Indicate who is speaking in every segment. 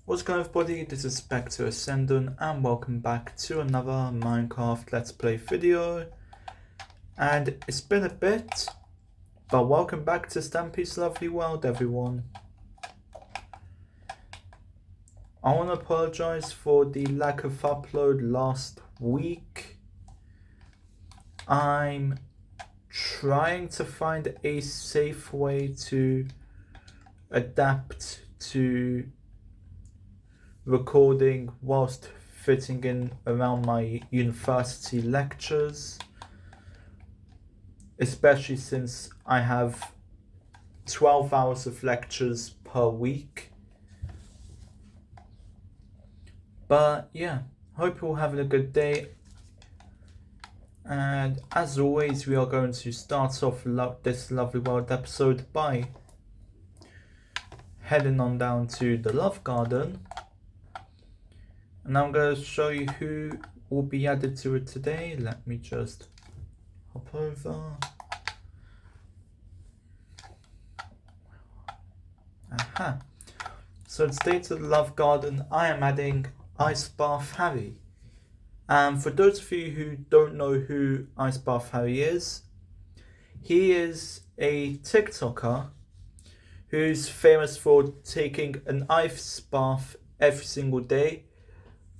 Speaker 1: What's going on, everybody? This is Spectre Ascendant and welcome back to another Minecraft Let's Play video. And it's been a bit, but welcome back to Stampy's lovely world, everyone. I want to apologize for the lack of upload last week. I'm trying to find a safe way to adapt to recording whilst fitting in around my university lectures, especially since I have 12 hours of lectures per week. But yeah, hope you're all having a good day, and as always we are going to start off this lovely world episode by heading on down to the love garden. And I'm going to show you who will be added to it today. Let me just hop over. Aha. So today to the love garden, I am adding Ice Bath Harry. And for those of you who don't know who Ice Bath Harry is, he is a TikToker who's famous for taking an ice bath every single day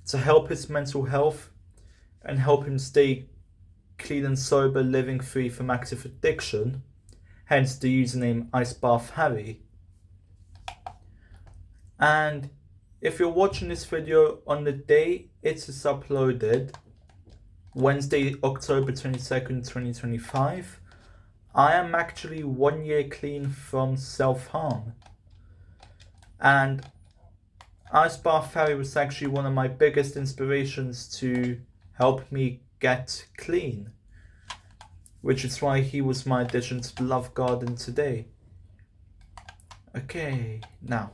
Speaker 1: to help his mental health and help him stay clean and sober, living free from active addiction, hence the username Ice Bath Harry. And if you're watching this video on the day it is uploaded, Wednesday, October 22nd, 2025, I am actually 1 year clean from self-harm. And Ice Bath Harry was actually one of my biggest inspirations to help me get clean, which is why he was my addition to the love garden today. Okay, now,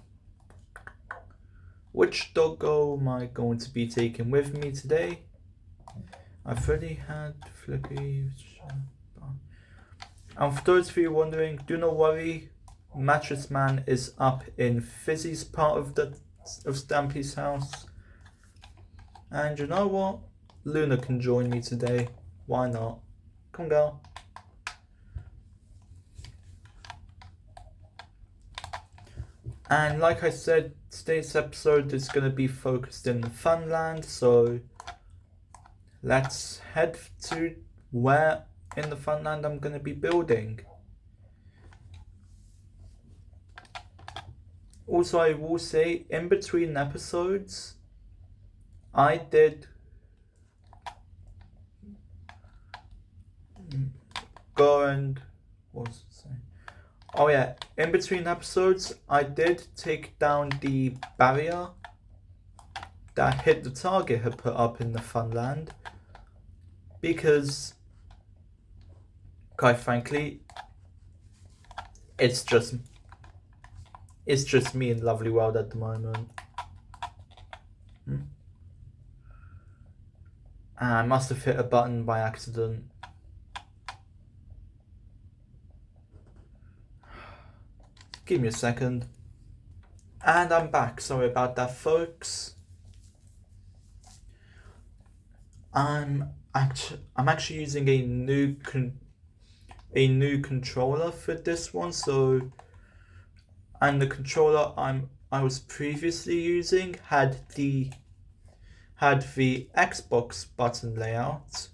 Speaker 1: which doggo am I going to be taking with me today? I've already had Flippy. And for those of you wondering, do not worry, Mattress Man is up in Fizzy's part of Stampy's house. And you know what? Luna can join me today. Why not? Come on, girl. And like I said, today's episode is going to be focused in Funland, so let's head to where in the Funland I'm going to be building. Also, I will say, in between episodes, I did go and, what was it saying? Oh yeah, in between episodes, I did take down the barrier that Hit the Target had put up in the Funland, because, quite frankly, it's just me in Lovely World at the moment. I must have hit a button by accident. Give me a second. And I'm back. Sorry about that, folks. I'm actually using a new controller for this one. So, and the controller I was previously using had the Xbox button layout.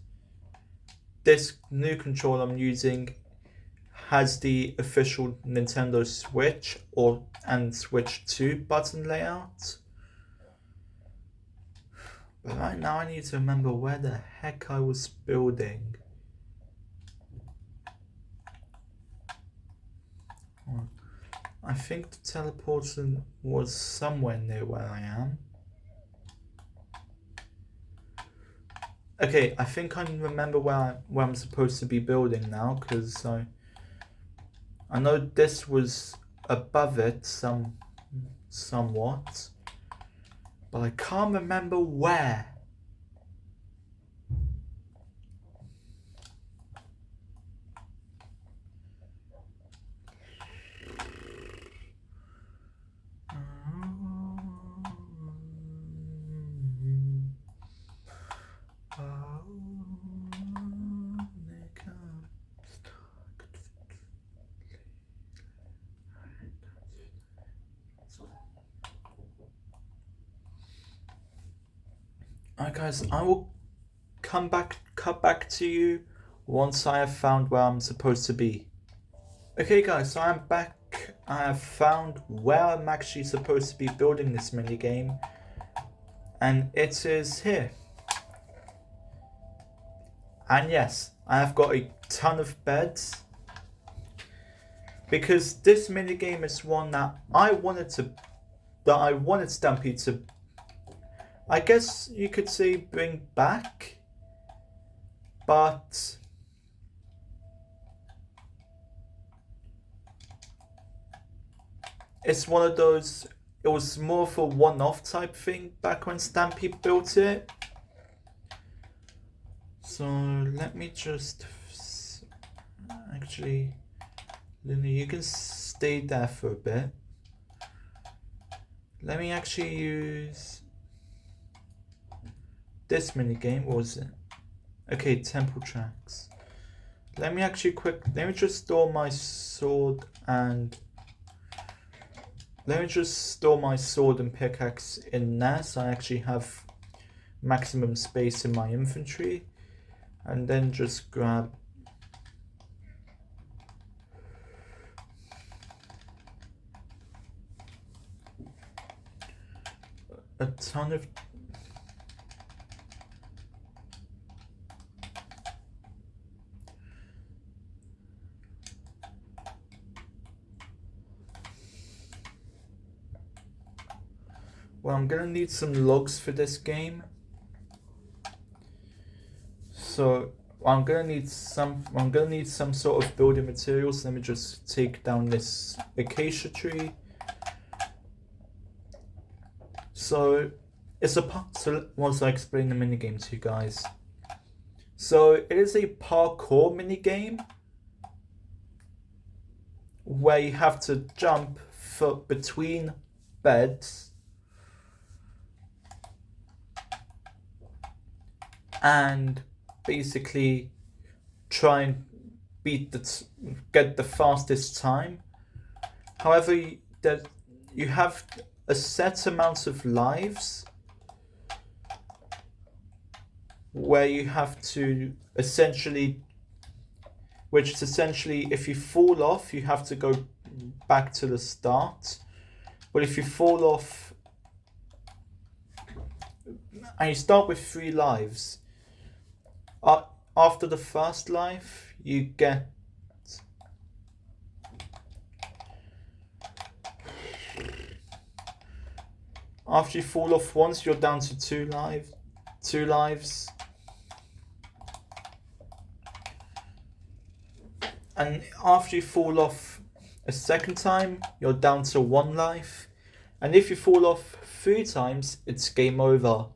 Speaker 1: This new controller I'm using has the official Nintendo Switch and Switch 2 button layout. But right now I need to remember where the heck I was building. I think the teleporter was somewhere near where I am. Okay, I think I remember where I'm supposed to be building now, because I know this was above it somewhat, but I can't remember where. Alright guys, I will cut back to you once I have found where I'm supposed to be. Okay guys, so I'm back. I have found where I'm actually supposed to be building this minigame, and it is here. And yes, I have got a ton of beds, because this minigame is one that I wanted Stampy to, I guess you could say, bring back, but it's one of those, it was more of a one-off type thing back when Stampy built it. So let me just, actually, Luna, you can stay there for a bit. Let me actually use this minigame. What was it? Okay, temple tracks. Let me just store my sword and pickaxe in there, so I actually have maximum space in my inventory, and then just grab a ton of well, I'm gonna need some logs for this game, so I'm gonna need some sort of building materials. Let me just take down this acacia tree. So once I explain the minigame to you guys. So it is a parkour minigame where you have to jump between beds and basically try and get the fastest time. However, you have a set amount of lives where you have to essentially, if you fall off, you have to go back to the start. But if you fall off and you start with 3 lives, after the first life, you get after you fall off once, you're down to 2 lives. And after you fall off a second time, you're down to 1 life. And if you fall off 3 times, it's game over.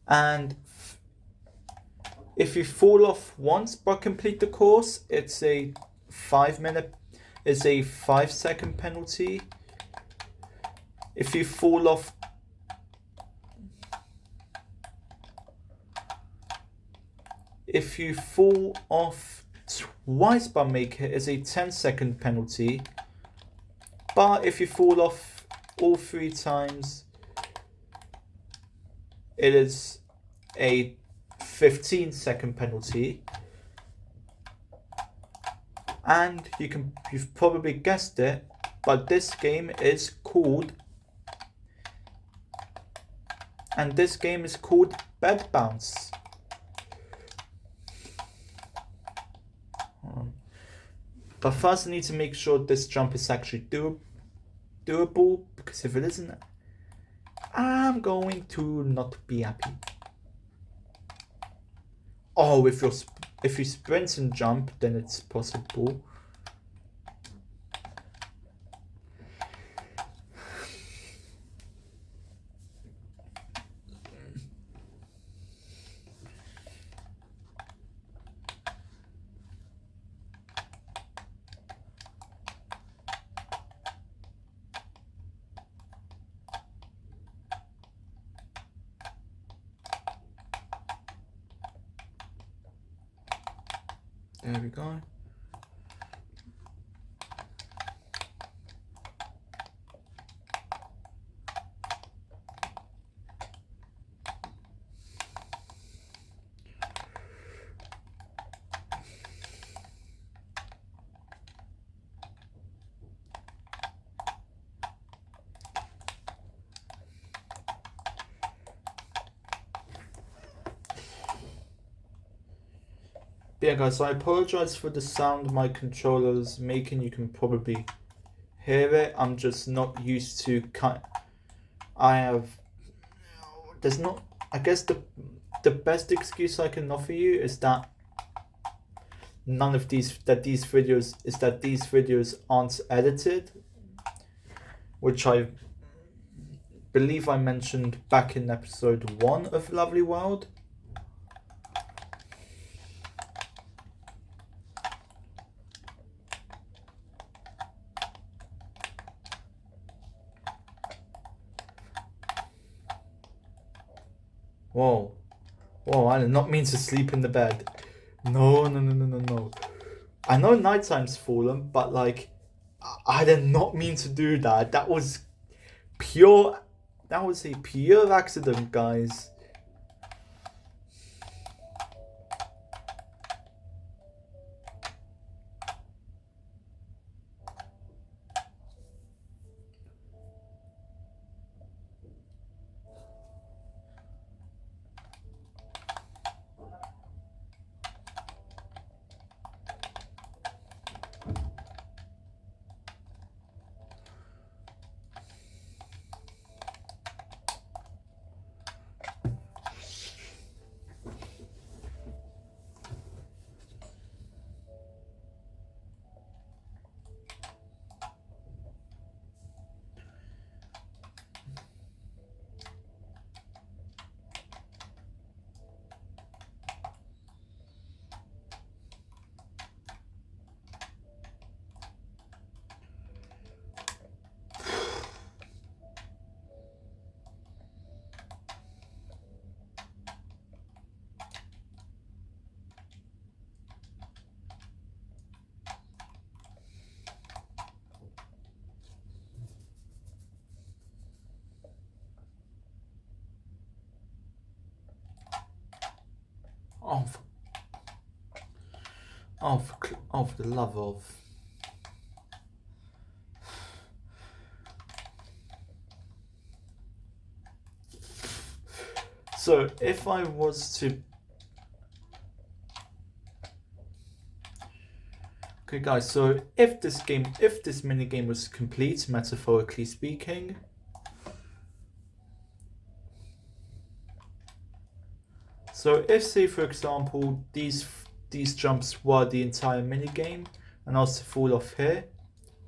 Speaker 1: And if you fall off once but complete the course, it's a 5-second penalty. If you fall off twice but make it, is a 10-second penalty. But if you fall off all 3 times, it is a 15-second penalty. And you've probably guessed it, but this game is called Bed Bounce. But first I need to make sure this jump is actually doable, because if it isn't, I'm going to not be happy. Oh, if you sprint and jump, then it's possible. There we go. yeah, guys, I apologize for the sound my controller's making. You can probably hear it. I'm just not used to there's not, I guess the best excuse I can offer you is that these videos aren't edited, which I believe I mentioned back in episode 1 of Lovely World. Whoa, I did not mean to sleep in the bed. No. I know nighttime's fallen, but like, I did not mean to do that. That was a pure accident, guys. For the love of. So if I was to. Okay, guys, so if this minigame was complete, metaphorically speaking, so if, say, for example, these jumps were the entire minigame, and I was to fall off here,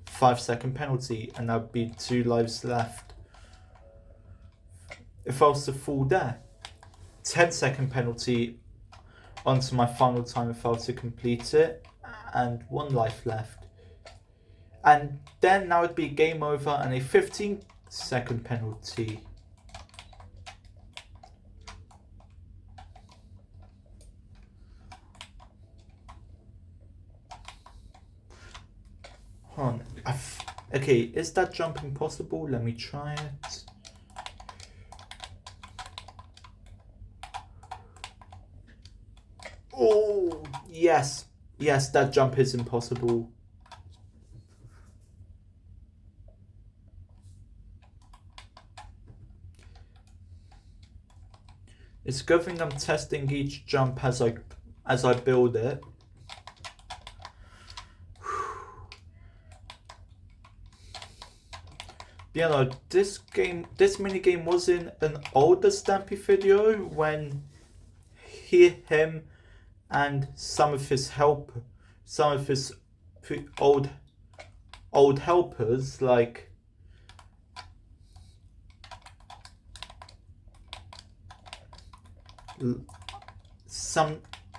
Speaker 1: 5-second penalty, and that would be 2 lives left. If I was to fall there, 10-second penalty onto my final time if I was to complete it, and 1 life left. And then that would be game over and a 15-second penalty. Hold on. Okay, is that jumping possible? Let me try it. Oh, yes. Yes, that jump is impossible. It's good thing I'm testing each jump as I build it. You know, this minigame was in an older Stampy video when him and some of his old helpers, like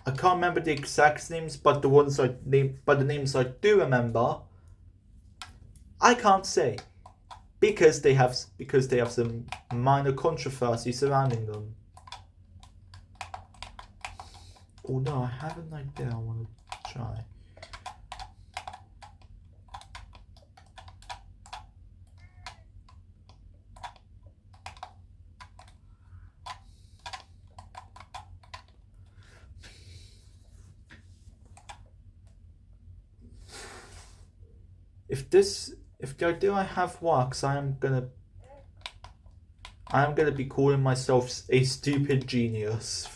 Speaker 1: I can't remember the exact names, but the names I do remember, I can't say. Because they have some minor controversy surrounding them. Oh no, I have an idea I want to try. If the idea I have works, I am gonna be calling myself a stupid genius.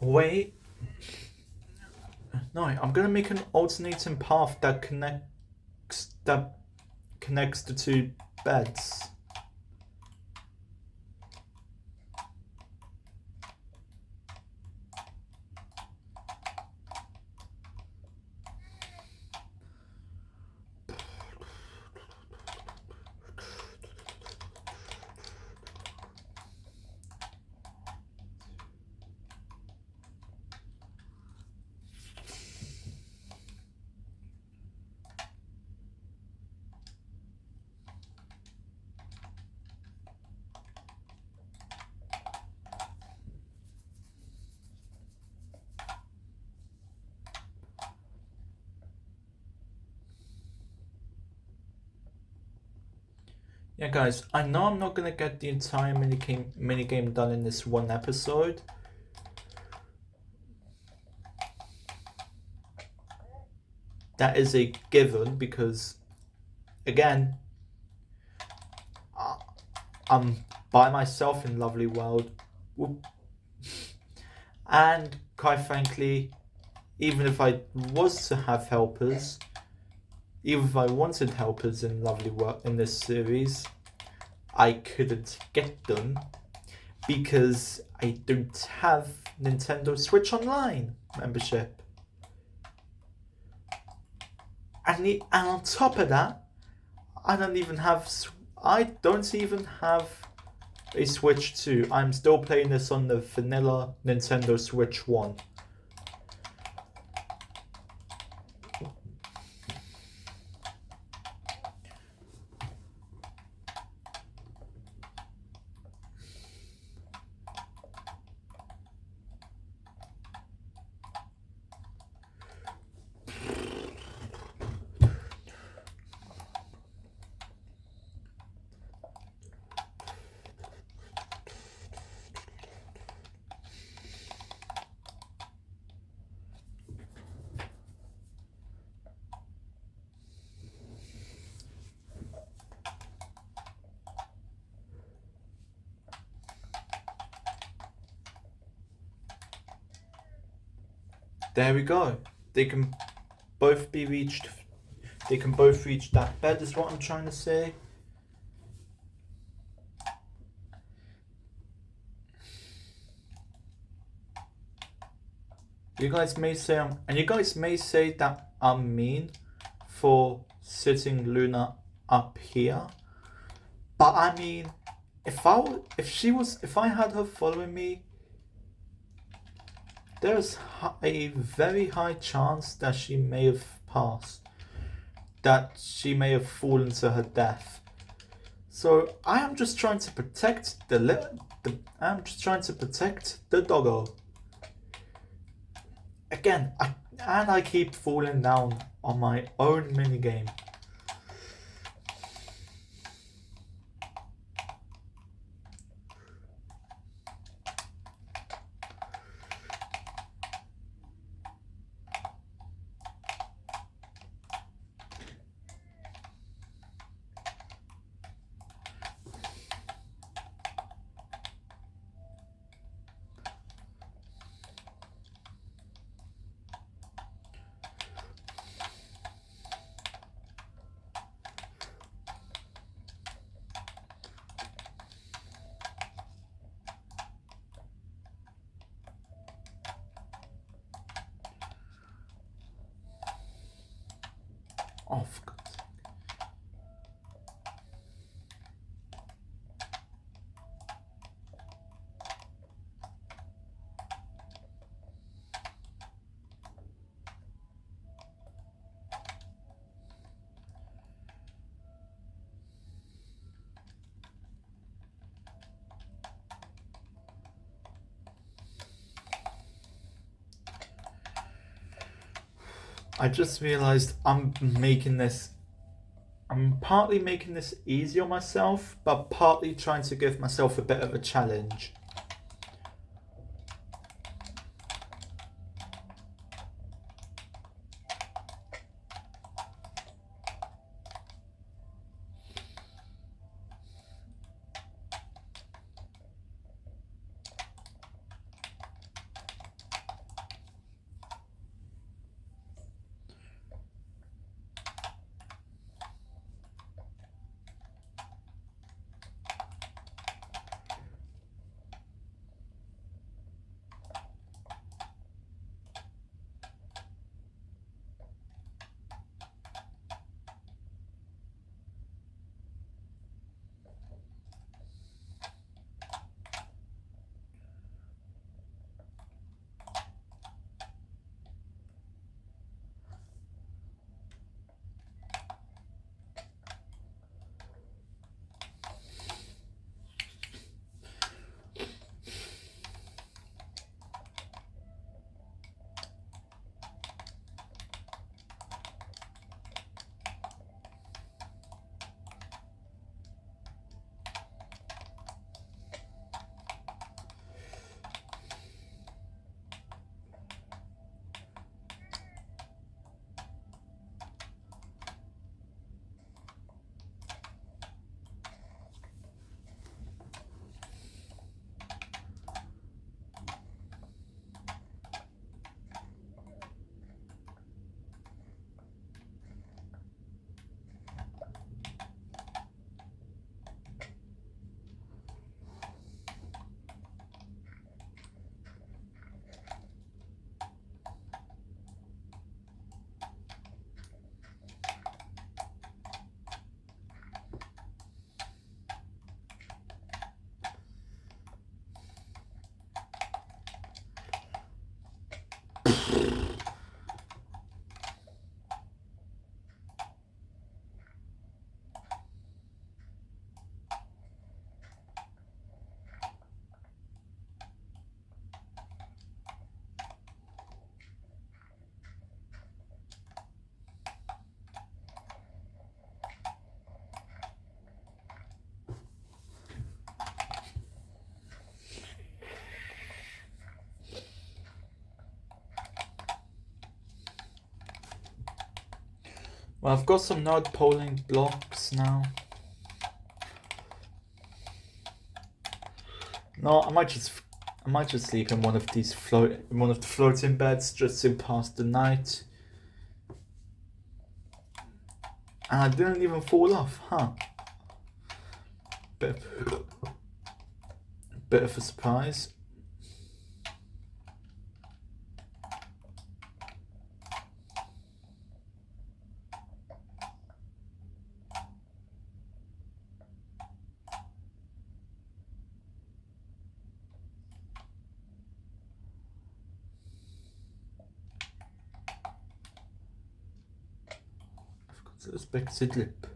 Speaker 1: Wait. No, I'm gonna make an alternating path that connects the two beds. Yeah, guys, I know I'm not gonna get the entire minigame done in this one episode. That is a given because, again, I'm by myself in Lovely World. And quite frankly, even if I was to have helpers, even if I wanted helpers in Lovely World in this series, I couldn't get them because I don't have Nintendo Switch Online membership. And on top of that, I don't even have a Switch 2. I'm still playing this on the vanilla Nintendo Switch 1. There we go. They can both reach that bed is what I'm trying to say. You guys may say that I'm mean for sitting Luna up here. But I mean, if I had her following me, there's a very high chance that she may have passed, that she may have fallen to her death. So I am just trying to protect I'm just trying to protect the doggo. Again, I keep falling down on my own minigame. Oh, for God's sake. I just realized I'm partly making this easy on myself, but partly trying to give myself a bit of a challenge. Well, I've got some node polling blocks now. No, I might just sleep in one of the floating beds just to pass the night. And I didn't even fall off, huh? Bit of a surprise. I've got to respect the lip.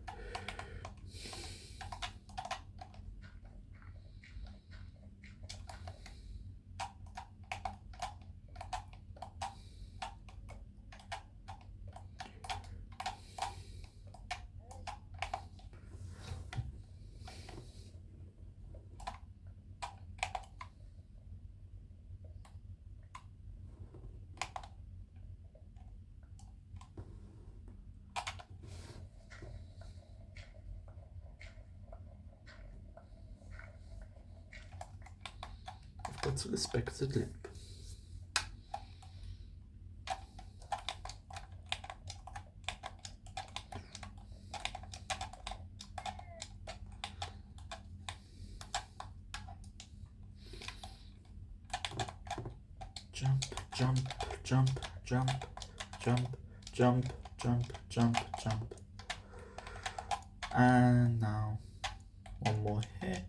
Speaker 1: I've got to respect the lip. Jump, jump, jump, jump, jump, jump, jump, jump, jump. And now one more here.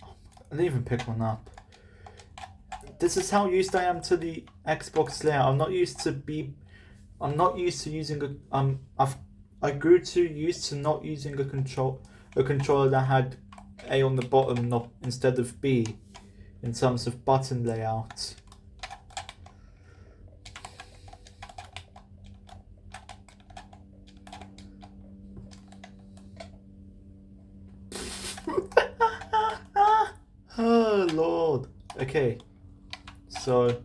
Speaker 1: Oh, I didn't even pick one up. This is how used I am to the Xbox layout. I'm not used to using I grew too used to not using a controller that had A on the bottom, not instead of B, in terms of button layout. Oh Lord. Okay. So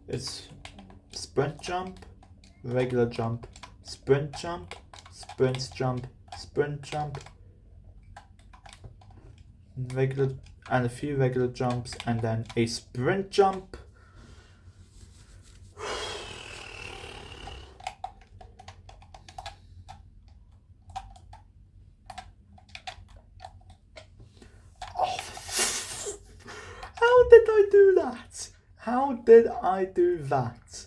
Speaker 1: it's sprint jump, regular jump, sprint jump, sprint jump, sprint jump, regular, and a few regular jumps, and then a sprint jump. Oh, how did I do that? How did I do that?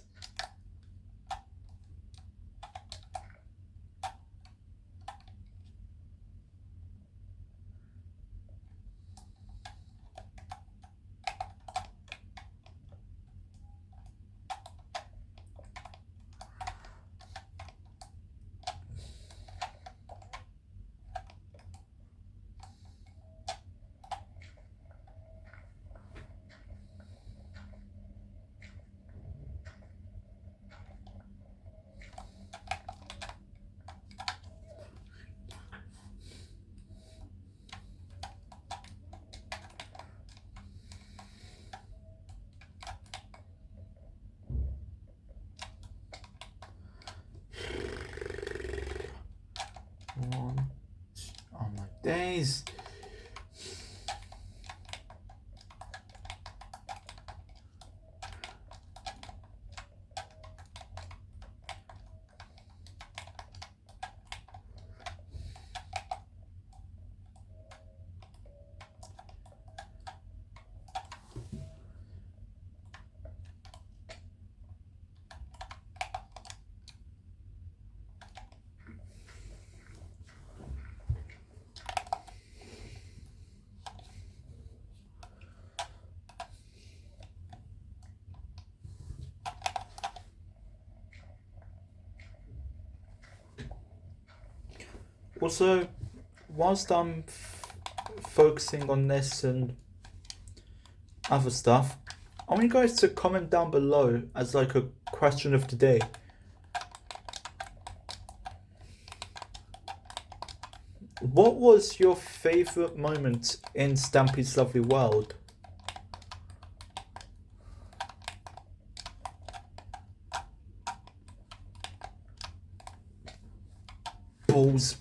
Speaker 1: Oh my days. Also, whilst I'm focusing on this and other stuff, I want you guys to comment down below as like a question of the day. What was your favourite moment in Stampy's Lovely World? balls.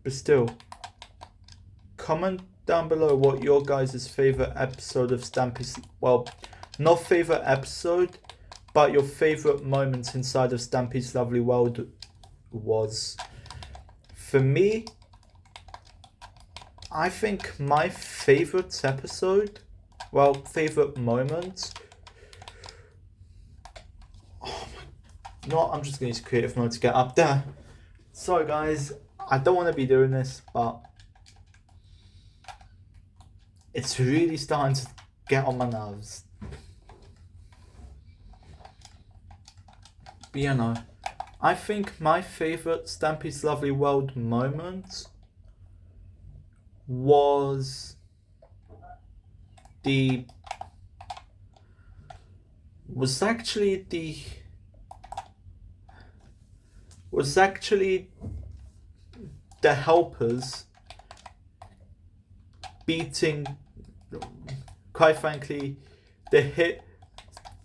Speaker 1: But still, comment down below what your guys' favourite episode of Stampy's, well, not favourite episode, but your favourite moments inside of Stampy's Lovely World was. For me, I think my favourite episode, well, favourite moment. Oh my, no, I'm just going to use creative mode to get up there. Sorry guys, I don't want to be doing this, but it's really starting to get on my nerves. But you know, I think my favourite Stampy's Lovely World moment was actually the helpers beating, quite frankly, the hit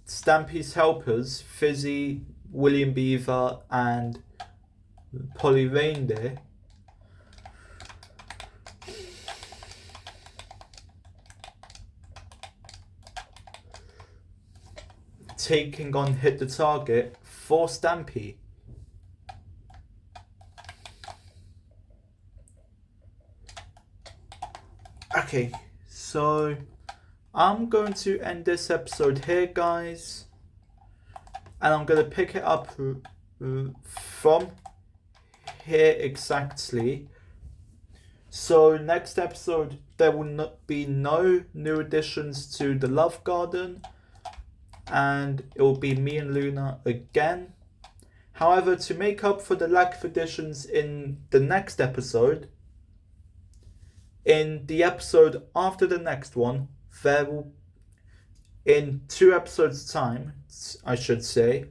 Speaker 1: Stampy's helpers, Fizzy, William Beaver and Polly Reindeer, taking on Hit the Target for Stampy. Okay, so I'm going to end this episode here, guys, and I'm going to pick it up from here exactly. So next episode there will not be no new additions to the Love Garden, and it will be me and Luna again. However, to make up for the lack of additions in the next episode, in the episode after the next one, there will, in 2 episodes time, I should say,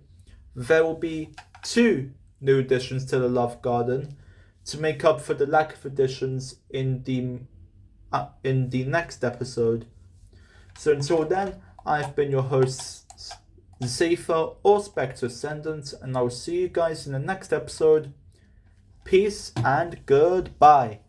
Speaker 1: there will be 2 new additions to the Love Garden to make up for the lack of additions in the next episode. So until then, I've been your host, Zephyr or Spectre Ascendant, and I will see you guys in the next episode. Peace and goodbye.